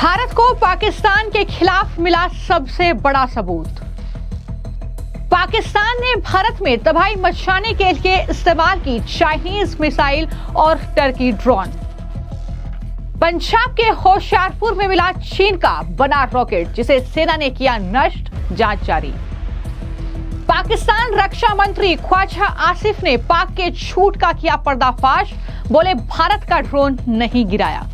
भारत को पाकिस्तान के खिलाफ मिला सबसे बड़ा सबूत। पाकिस्तान ने भारत में तबाही मचाने के लिए इस्तेमाल की चाइनीज मिसाइल और टर्की ड्रोन। पंजाब के होशियारपुर में मिला चीन का बना रॉकेट, जिसे सेना ने किया नष्ट, जांच जारी। पाकिस्तान रक्षा मंत्री ख्वाजा आसिफ ने पाक के झूठ का किया पर्दाफाश, बोले भारत का ड्रोन नहीं गिराया।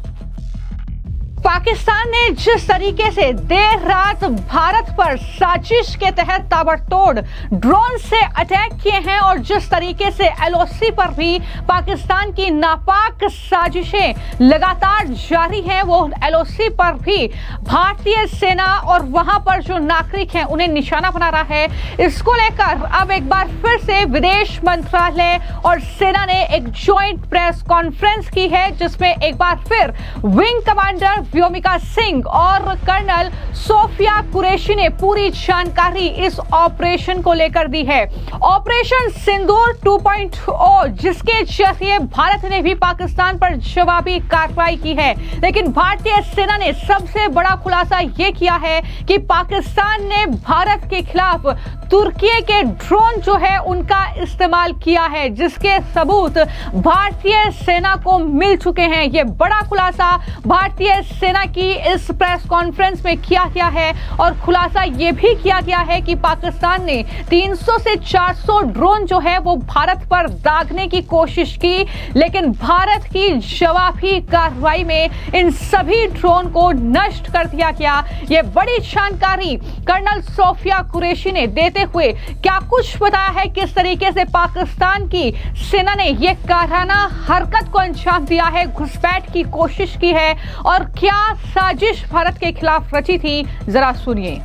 पाकिस्तान ने जिस तरीके से देर रात भारत पर साजिश के तहत ताबड़तोड़ ड्रोन से अटैक किए हैं और जिस तरीके से एलओसी पर भी पाकिस्तान की नापाक साजिशें लगातार जारी हैं, वो एलओसी पर भी भारतीय सेना और वहां पर जो नागरिक हैं उन्हें निशाना बना रहा है। इसको लेकर अब एक बार फिर से विदेश मंत्रालय और सेना ने एक ज्वाइंट प्रेस कॉन्फ्रेंस की है, जिसमें एक बार फिर विंग कमांडर व्योमिका सिंह और कर्नल सोफिया कुरैशी ने पूरी जानकारी इस ऑपरेशन को लेकर दी है। ऑपरेशन सिंदूर 2.0, जिसके जरिए भारत ने भी पाकिस्तान पर जवाबी कार्रवाई की है, लेकिन भारतीय सेना ने सबसे बड़ा खुलासा यह किया है कि पाकिस्तान ने भारत के खिलाफ तुर्की के ड्रोन जो है उनका इस्तेमाल किया है, जिसके सबूत भारतीय सेना को मिल चुके हैं। यह बड़ा खुलासा भारतीय सेना की इस प्रेस कॉन्फ्रेंस में किया गया है और खुलासा यह भी किया गया है कि पाकिस्तान ने 300 से 400 ड्रोन जो है वो भारत पर दागने की कोशिश की, लेकिन भारत की जवाबी कार्रवाई में इन सभी ड्रोन को नष्ट कर दिया गया। यह बड़ी जानकारी कर्नल सोफिया कुरैशी ने देते हुए क्या कुछ बताया है, किस तरीके से पाकिस्तान की सेना ने यह काराना हरकत को अंजाम दिया है, घुसपैठ की कोशिश की है और क्या साजिश भारत के खिलाफ रची थी, जरा सुनिए।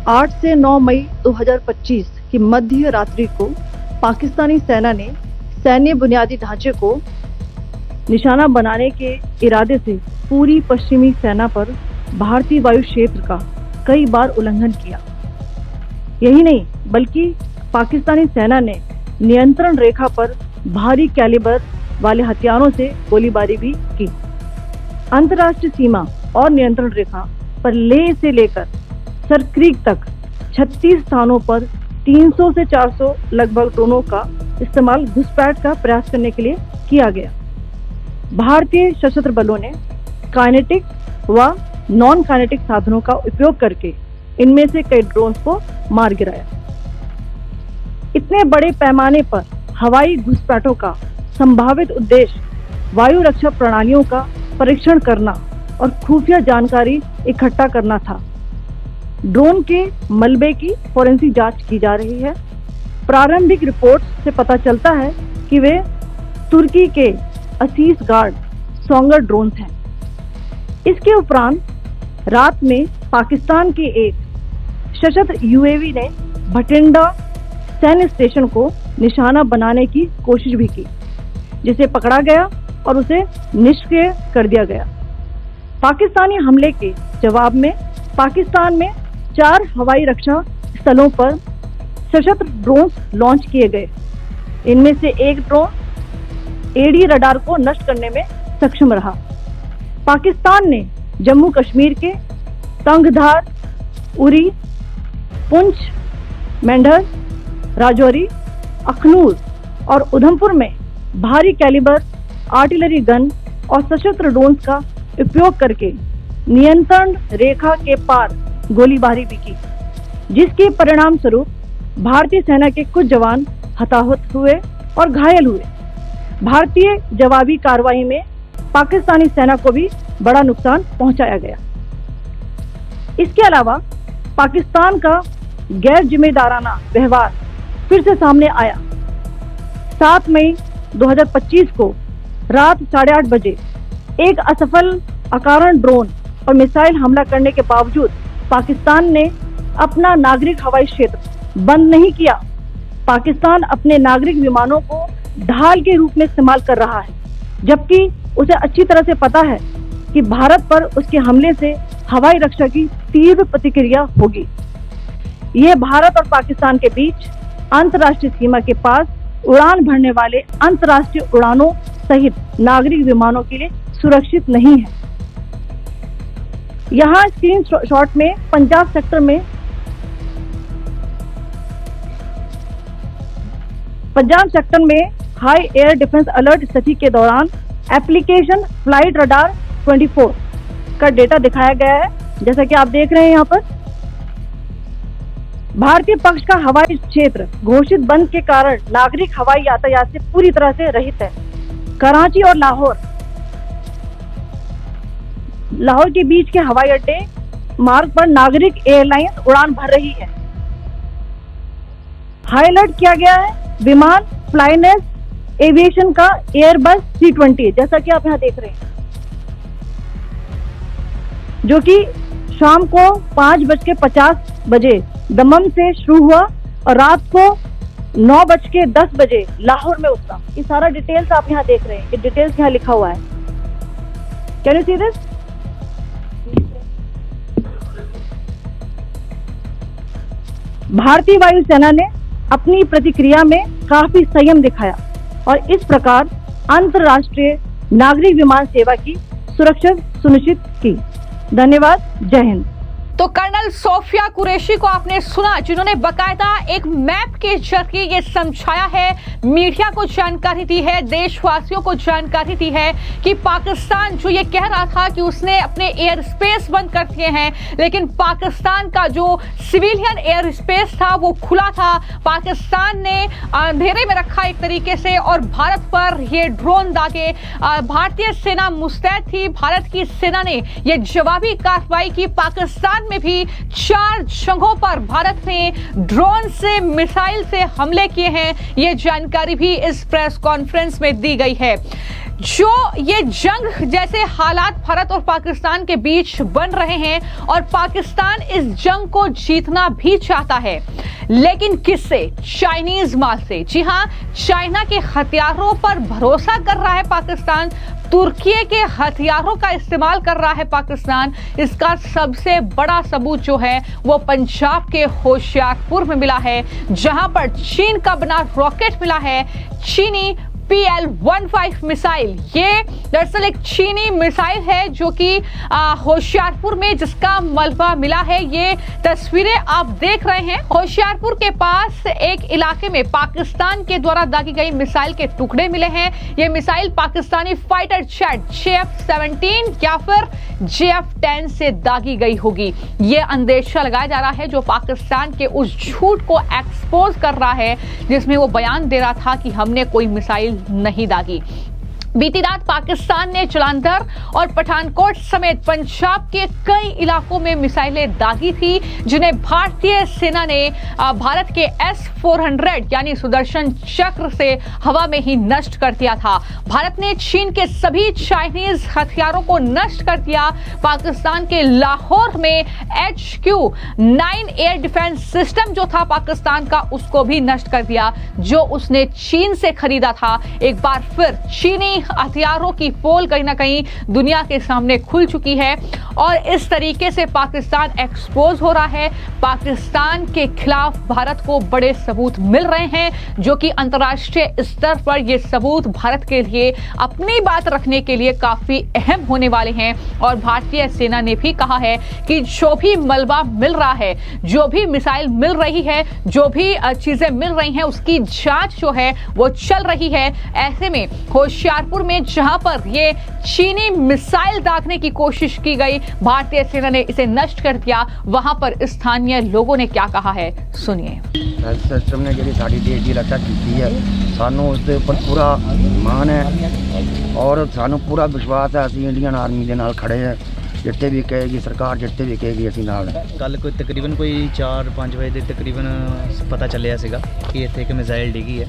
8 से 9 मई 2025 की मध्य रात्रि को पाकिस्तानी सेना ने सैन्य बुनियादी ढांचे को निशाना बनाने के इरादे से पूरी पश्चिमी सेना पर भारतीय वायु क्षेत्र का कई बार उल्लंघन किया। यही नहीं बल्कि पाकिस्तानी सेना ने नियंत्रण रेखा पर भारी कैलिबर वाले हथियारों से गोलीबारी भी की। अंतर्राष्ट्रीय सीमा और नियंत्रण रेखा पर लेह से लेकर सरक्रीक तक 36 स्थानों पर 300 से 400 लगभग ड्रोनों का इस्तेमाल घुसपैठ का प्रयास करने के लिए किया गया। भारतीय सशस्त्र बलों ने काइनेटिक व नॉन काइनेटिक साधनों का उपयोग करके इनमें से कई ड्रोन्स को मार गिराया। इतने बड़े पैमाने पर हवाई घुसपैठों का संभावित उद्देश्य वायु रक्षा प्रणालियों का परीक्षण करना और खुफिया जानकारी इकट्ठा करना था। ड्रोन के मलबे की फोरेंसिक जांच की जा रही है। प्रारंभिक रिपोर्ट से पता चलता है कि वे तुर्की के असीस गार्ड सोंगर ड्रोन हैं। इसके उपरांत रात में पाकिस्तान के एक सशस्त्र यूएवी ने भटिंडा सैन्य स्टेशन को निशाना बनाने की कोशिश भी की, जिसे पकड़ा गया और उसे निष्क्रिय कर दिया गया। पाकिस्तानी हमले के जवाब में पाकिस्तान में 4 हवाई रक्षा स्थलों पर सशस्त्र ड्रोन लॉन्च किए गए। इनमें से एक ड्रोन एडी रडार को नष्ट करने में सक्षम रहा। पाकिस्तान ने जम्मू कश्मीर के तंगधार, उरी, पुंछ, मेंढर, राजौरी, अखनूर और उधमपुर में भारी कैलिबर आर्टिलरी गन और सशस्त्र ड्रोन्स का उपयोग करके नियंत्रण रेखा के पार गोलीबारी भी की, जिसके परिणाम स्वरूप भारतीय सेना के कुछ जवान हताहत हुए और घायल हुए। भारतीय जवाबी कार्रवाई में पाकिस्तानी सेना को भी बड़ा नुकसान पहुंचाया गया। इसके अलावा पाकिस्तान का गैर जिम्मेदाराना व्यवहार फिर से सामने आया। 7 मई 2025 को रात 8:30 बजे एक असफल अकारण ड्रोन और मिसाइल हमला करने के बावजूद पाकिस्तान ने अपना नागरिक हवाई क्षेत्र बंद नहीं किया। पाकिस्तान अपने नागरिक विमानों को ढाल के रूप में इस्तेमाल कर रहा है, जबकि उसे अच्छी तरह से पता है कि भारत पर उसके हमले से हवाई रक्षा की तीव्र प्रतिक्रिया होगी। यह भारत और पाकिस्तान के बीच अंतर्राष्ट्रीय सीमा के पास उड़ान भरने वाले अंतर्राष्ट्रीय उड़ानों सहित नागरिक विमानों के लिए सुरक्षित नहीं है। यहाँ स्क्रीन शॉट में पंजाब सेक्टर में हाई एयर डिफेंस अलर्ट स्थिति के दौरान एप्लीकेशन फ्लाइट रडार 24 का डेटा दिखाया गया है। जैसा कि आप देख रहे हैं यहाँ पर भारतीय पक्ष का हवाई क्षेत्र घोषित बंद के कारण नागरिक हवाई यातायात से पूरी तरह से रहित है। कराची और लाहौर के बीच के हवाई अड्डे मार्ग पर नागरिक एयरलाइंस उड़ान भर रही है। हाई अलर्ट किया गया है विमान फ्लाइनेस एविएशन का एयरबस C-20, जैसा कि आप यहाँ देख रहे हैं, जो कि शाम को 5:50 बजे दमम से शुरू हुआ और रात को 9:10 बजे लाहौर में उतरा। ये सारा डिटेल्स आप यहाँ देख रहे हैं, ये डिटेल्स यहाँ लिखा हुआ है। Can you see this? भारतीय वायुसेना ने अपनी प्रतिक्रिया में काफी संयम दिखाया और इस प्रकार अंतर्राष्ट्रीय नागरिक विमान सेवा की सुरक्षा सुनिश्चित की। धन्यवाद। जय हिंद। तो कर्नल सोफिया कुरैशी को आपने सुना, जिन्होंने बकायदा एक मैप के जरिए ये समझाया है, मीडिया को जानकारी दी है, देशवासियों को जानकारी दी है कि पाकिस्तान जो ये कह रहा था कि उसने अपने एयर स्पेस बंद कर दिए हैं, लेकिन पाकिस्तान का जो सिविलियन एयर स्पेस था वो खुला था। पाकिस्तान ने अंधेरे में रखा एक तरीके से और भारत पर ये ड्रोन दागे। भारतीय सेना मुस्तैद थी, भारत की सेना ने ये जवाबी कार्रवाई की। पाकिस्तान में भी 4 जगहों पर भारत ने ड्रोन से मिसाइल से हमले किए हैं। यह जानकारी भी इस प्रेस कॉन्फ्रेंस में दी गई है। जो ये जंग जैसे हालात भारत और पाकिस्तान के बीच बन रहे हैं और पाकिस्तान इस जंग को जीतना भी चाहता है, लेकिन किससे? चाइनीज माल से। जी हां, चाइना के हथियारों पर भरोसा कर रहा है पाकिस्तान, तुर्की के हथियारों का इस्तेमाल कर रहा है पाकिस्तान। इसका सबसे बड़ा सबूत जो है वो पंजाब के होशियारपुर में मिला है, जहां पर चीन का बना रॉकेट मिला है, चीनी PL-15 मिसाइल। ये दरअसल एक चीनी मिसाइल है जो कि होशियारपुर में जिसका मलबा मिला है। ये तस्वीरें आप देख रहे हैं। होशियारपुर के पास एक इलाके में पाकिस्तान के द्वारा दागी गई मिसाइल के टुकड़े मिले हैं। ये missile Pakistani fighter jet JF-17 या फिर JF-10 से दागी गई होगी। ये अंदेशा लगाया जा रहा है, जो पाकिस्तान के उस झूठ को एक्सपोज कर रहा है जिसमें वो बयान दे रहा था कि हमने कोई मिसाइल नहीं दागी। बीती रात पाकिस्तान ने जालंधर और पठानकोट समेत पंजाब के कई इलाकों में मिसाइलें दागी थी, जिन्हें भारतीय सेना ने भारत के S-400 यानी सुदर्शन चक्र से हवा में ही नष्ट कर दिया था। भारत ने चीन के सभी चाइनीज हथियारों को नष्ट कर दिया। पाकिस्तान के लाहौर में HQ-9 एयर डिफेंस सिस्टम जो था पाकिस्तान का, उसको भी नष्ट कर दिया, जो उसने चीन से खरीदा था। एक बार फिर चीनी हथियारों की पोल कहीं ना कहीं दुनिया के सामने खुल चुकी है और इस तरीके से पाकिस्तान एक्सपोज हो रहा है। पाकिस्तान के खिलाफ भारत को बड़े सबूत मिल रहे हैं, जो कि अंतर्राष्ट्रीय स्तर पर ये सबूत भारत के लिए अपनी बात रखने के लिए काफी अहम होने वाले हैं। और भारतीय सेना ने भी कहा है कि जो भी मलबा मिल रहा है, जो भी मिसाइल मिल रही है, जो भी चीजें मिल रही हैं, उसकी जांच जो है वो चल रही है। ऐसे में होशियारपुर में जहां पर ये चीनी मिसाइल दागने की कोशिश की गई, भारतीय सेना ने इसे नष्ट कर दिया। वहां पर स्थानीय लोगों ने क्या कहा है, सुनिए। सिस्टम ने जी साड़ी देश की रक्षा की है, सानू उसके ऊपर पूरा मान है और सानू पूरा विश्वास है। असं इंडियन आर्मी के नाल खड़े हैं, जितने भी कहेगी सरकार, जितने भी कहेगी असीं नाल। कल कोई तकरीबन कोई 4-5 बजे ਦੇ तकरीबन पता ਚੱਲਿਆ ਸੀਗਾ ਕਿ ਇੱਥੇ ਇੱਕ ਮਿਜ਼ਾਈਲ ਡਿੱਗੀ ਹੈ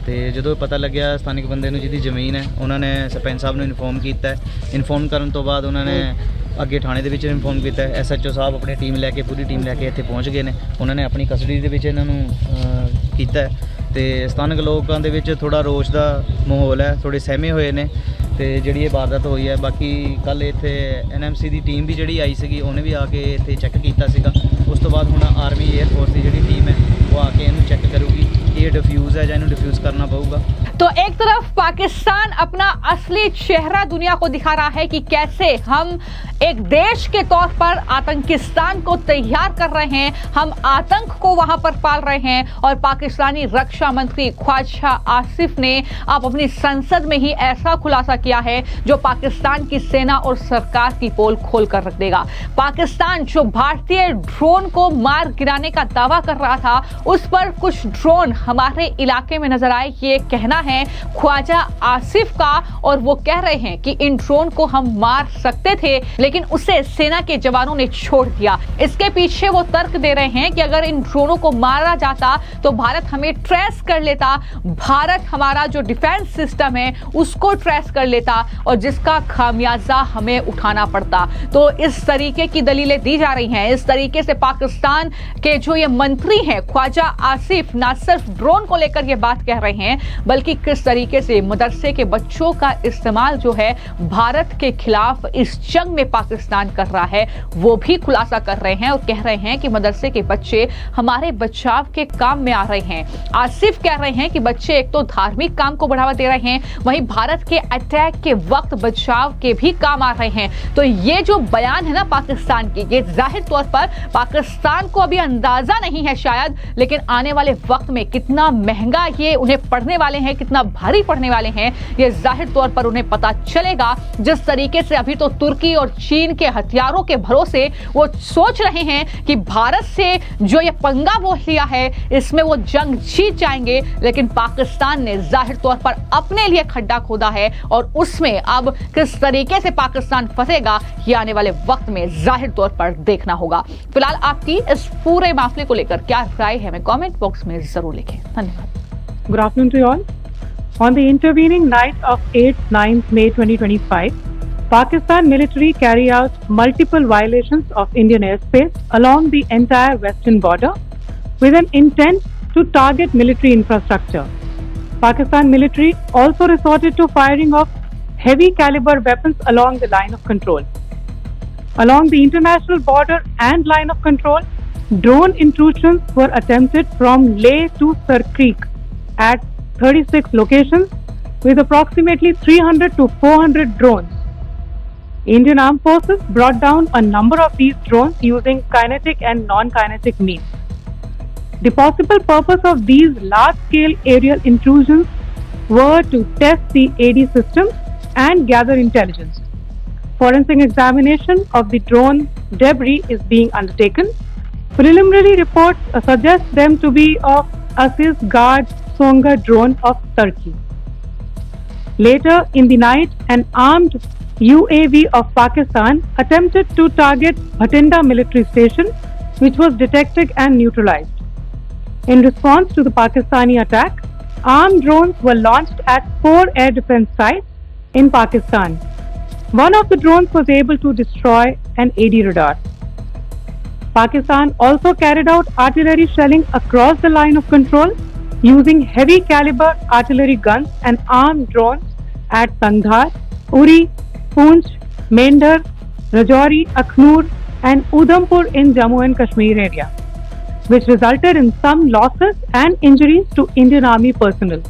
ਤੇ ਜਦੋਂ ਪਤਾ ਲੱਗਿਆ ਸਥਾਨਿਕ ਬੰਦੇ ਨੂੰ ਜਿਹਦੀ ਜ਼ਮੀਨ ਹੈ, ਉਹਨਾਂ ਨੇ ਸਰਪੰਚ ਸਾਹਿਬ ਨੂੰ ਇਨਫੋਰਮ ਕੀਤਾ ਹੈ। ਇਨਫੋਰਮ ਕਰਨ ਤੋਂ ਬਾਅਦ ਉਹਨਾਂ ਨੇ ਅੱਗੇ ਥਾਣੇ ਦੇ ਵਿੱਚ ਇਨਫੋਰਮ ਕੀਤਾ ਹੈ। SHO ਸਾਹਿਬ ਆਪਣੀ ਟੀਮ ਲੈ ਕੇ, ਪੂਰੀ ਟੀਮ ਲੈ ਕੇ ਇੱਥੇ ਪਹੁੰਚ ਗਏ ਨੇ। ਉਹਨਾਂ ਨੇ ਆਪਣੀ ਕਸਟਡੀ ਦੇ ਵਿੱਚ ਇਹਨਾਂ ਨੂੰ ਕੀਤਾ ਹੈ ਤੇ ਸਥਾਨਕ ਲੋਕਾਂ ਦੇ ਵਿੱਚ ਥੋੜਾ ਰੋਸ਼ ਦਾ ਮਾਹੌਲ ਹੈ, ਥੋੜੇ ਸਹਿਮੇ ਹੋਏ ਨੇ ਤੇ ਜਿਹੜੀ ਇਹ ਵਾਰਦਾਤ ਹੋਈ ਹੈ। ਬਾਕੀ ਕੱਲ ਇੱਥੇ NMC ਦੀ ਟੀਮ ਵੀ ਜਿਹੜੀ ਆਈ ਸੀਗੀ, ਉਹਨੇ ਵੀ ਆ ਕੇ ਇੱਥੇ ਚੈੱਕ ਕੀਤਾ ਸੀਗਾ। ਉਸ ਤੋਂ ਬਾਅਦ ਹੁਣ ਆਰਮੀ 에ਅਰ ਫੋਰਸ ਦੀ ਜਿਹੜੀ ਟੀਮ ਹੈ ਉਹ ਆ ਕੇ ਇਹਨੂੰ ਚੈੱਕ ਕਰੂਗੀ ਕਿ ਇਹ ਡਿਫਿਊਜ਼ ਹੈ ਜਾਂ ਇਹਨੂੰ ਡਿਫਿਊਜ਼ ਕਰਨਾ ਪਊਗਾ। तो एक तरफ पाकिस्तान अपना असली चेहरा दुनिया को दिखा रहा है कि कैसे हम एक देश के तौर पर आतंकिस्तान को तैयार कर रहे हैं, हम आतंक को वहां पर पाल रहे हैं। और पाकिस्तानी रक्षा मंत्री ख्वाजा आसिफ ने अब अपनी संसद में ही ऐसा खुलासा किया है जो पाकिस्तान की सेना और सरकार की पोल खोल कर रख देगा। पाकिस्तान जो भारतीय ड्रोन को मार गिराने का दावा कर रहा था, उस पर कुछ ड्रोन हमारे इलाके में नजर आए, ये कहना है ख्वाजा आसिफ का। और वो कह रहे हैं कि इन ड्रोन को हम मार सकते थे, लेकिन उसे सेना के जवानों ने छोड़ दिया। इसके पीछे वो तर्क दे रहे हैं कि अगर इन ड्रोनों को मारा जाता तो भारत हमें ट्रेस कर लेता, भारत हमारा जो डिफेंस सिस्टम है उसको ट्रेस कर लेता और जिसका खामियाजा हमें उठाना पड़ता। तो इस तरीके की दलीलें दी जा रही हैं। इस तरीके से पाकिस्तान के जो ये मंत्री हैं ख्वाजा आसिफ ना सिर्फ ड्रोन को लेकर ये बात कह रहे हैं, बल्कि किस तरीके से मदरसे के बच्चों का इस्तेमाल जो है भारत के खिलाफ इस जंग में पाकिस्तान कर रहा है, वो भी खुलासा कर रहे हैं और कह रहे हैं कि मदरसे के बच्चे हमारे बचाव के काम में आ रहे हैं। आसिफ कह रहे हैं कि बच्चे एक तो धार्मिक काम को बढ़ावा दे रहे हैं, वहीं भारत के अटैक के वक्त बचाव के भी काम आ रहे हैं। तो ये जो बयान है ना पाकिस्तान की, ये जाहिर तौर पर पाकिस्तान को अभी अंदाजा नहीं है शायद, लेकिन आने वाले वक्त में कितना महंगा ये उन्हें पड़ने वाले हैं, कितना भारी पड़ने वाले हैं, ये जाहिर तौर पर उन्हें पता चलेगा। जिस तरीके से अभी तो तुर्की और चीन के हथियारों के भरोसे वो सोच रहे हैं कि भारत से जो ये पंगा वो लिया है इसमें वो जंग जीत जाएंगे, लेकिन पाकिस्तान ने जाहिर तौर पर अपने लिए खड्डा खोदा है और उसमें अब किस तरीके से पाकिस्तान फंसेगा ये आने वाले वक्त में जाहिर तौर पर देखना होगा। फिलहाल आपकी इस पूरे मामले को लेकर क्या राय है, हमें कमेंट बॉक्स में जरूर लिखें। धन्यवाद। Good afternoon to you all. On the intervening night of 8-9 May 2025, Pakistan military carried out multiple violations of Indian airspace along the entire western border with an intent to target military infrastructure. Pakistan military also resorted to firing of heavy caliber weapons along the line of control. Along the international border and line of control, drone intrusions were attempted from Leh to Sar Creek at 36 locations with approximately 300 to 400 drones. Indian Armed Forces brought down a number of these drones using kinetic and non-kinetic means. The possible purpose of these large-scale aerial intrusions were to test the AD systems and gather intelligence. Forensic examination of the drone debris is being undertaken. Preliminary reports suggest them to be of Aziz Guard Songa drone of Turkey. Later in the night, an armed UAV of Pakistan attempted to target Bhatinda military station, which was detected and neutralized. In response to the Pakistani attack, armed drones were launched at 4 air defense sites in Pakistan. One of the drones was able to destroy an AD radar. Pakistan also carried out artillery shelling across the line of control using heavy caliber artillery guns and armed drones at Tandhar, Uri, Poonch, Mendhar, Rajouri, Akhnur and Udhampur in Jammu and Kashmir area, which resulted in some losses and injuries to Indian Army personnel.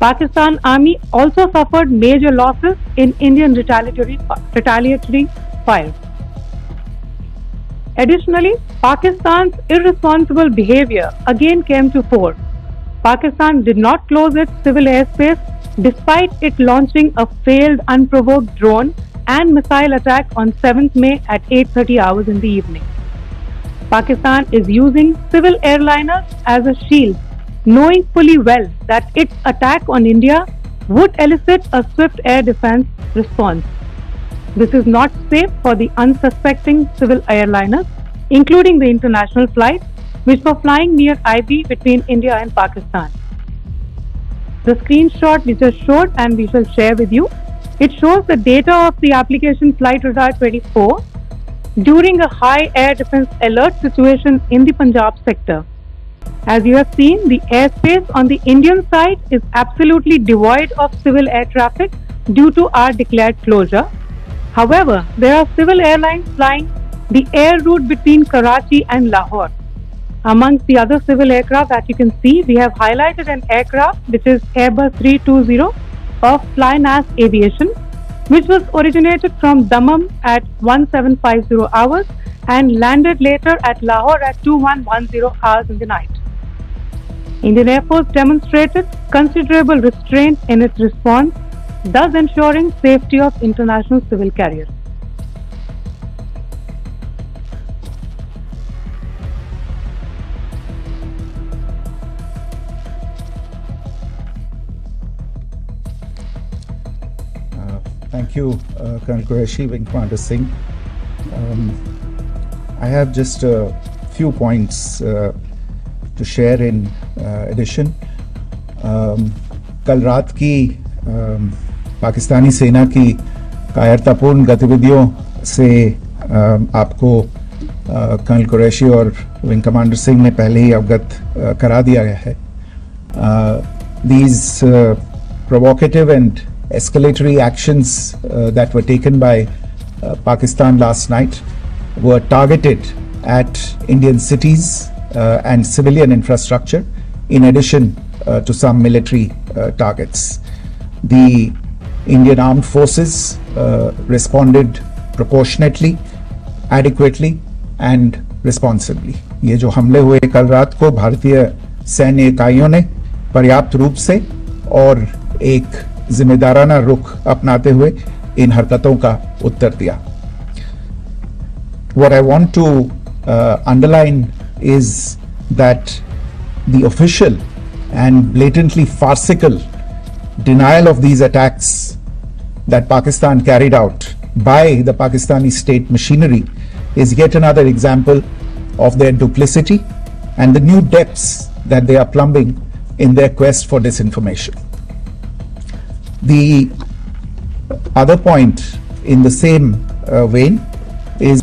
Pakistan Army also suffered major losses in Indian retaliatory fire. Additionally, Pakistan's irresponsible behavior again came to fore. Pakistan did not close its civil airspace despite it launching a failed unprovoked drone and missile attack on 7th May at 8:30 hours in the evening. Pakistan is using civil airliners as a shield, knowing fully well that its attack on India would elicit a swift air defense response. This is not safe for the unsuspecting civil airliners, including the international flights which were flying near IB between India and Pakistan. The screenshot we just showed and we shall share with you, it shows the data of the application Flight Radar 24 during a high air defense alert situation in the Punjab sector. As you have seen, the airspace on the Indian side is absolutely devoid of civil air traffic due to our declared closure. However, there are civil airlines flying the air route between Karachi and Lahore. Amongst the other civil aircraft that you can see, we have highlighted an aircraft which is Airbus 320 of Flynas Aviation, which was originated from Dammam at 1750 hours and landed later at Lahore at 2110 hours in the night. Indian Air Force demonstrated considerable restraint in its response, thus ensuring safety of international civil carriers. Thank you, Colonel Qureshi, Wing Commander Singh. I have just a few points to share in addition. कल रात की पाकिस्तानी सेना की कायरतापूर्ण गतिविधियों से आपको colonel Qureshi और विंग कमांडर सिंह ने पहले ही अवगत करा दिया गया है. These provocative and escalatory actions that were taken by Pakistan last night were targeted at Indian cities and civilian infrastructure, in addition to some military targets. The Indian Armed Forces responded proportionately, adequately and responsibly. ये जो हमले हुए कल रात को भारतीय सैन्य इकाइयों ने पर्याप्त रूप से और एक जिम्मेदाराना रुख अपनाते हुए इन हरकतों का उत्तर दिया. What I want to underline is that the official and blatantly farcical denial of these attacks that Pakistan carried out by the Pakistani state machinery is yet another example of their duplicity and the new depths that they are plumbing in their quest for disinformation. The other point in the same vein is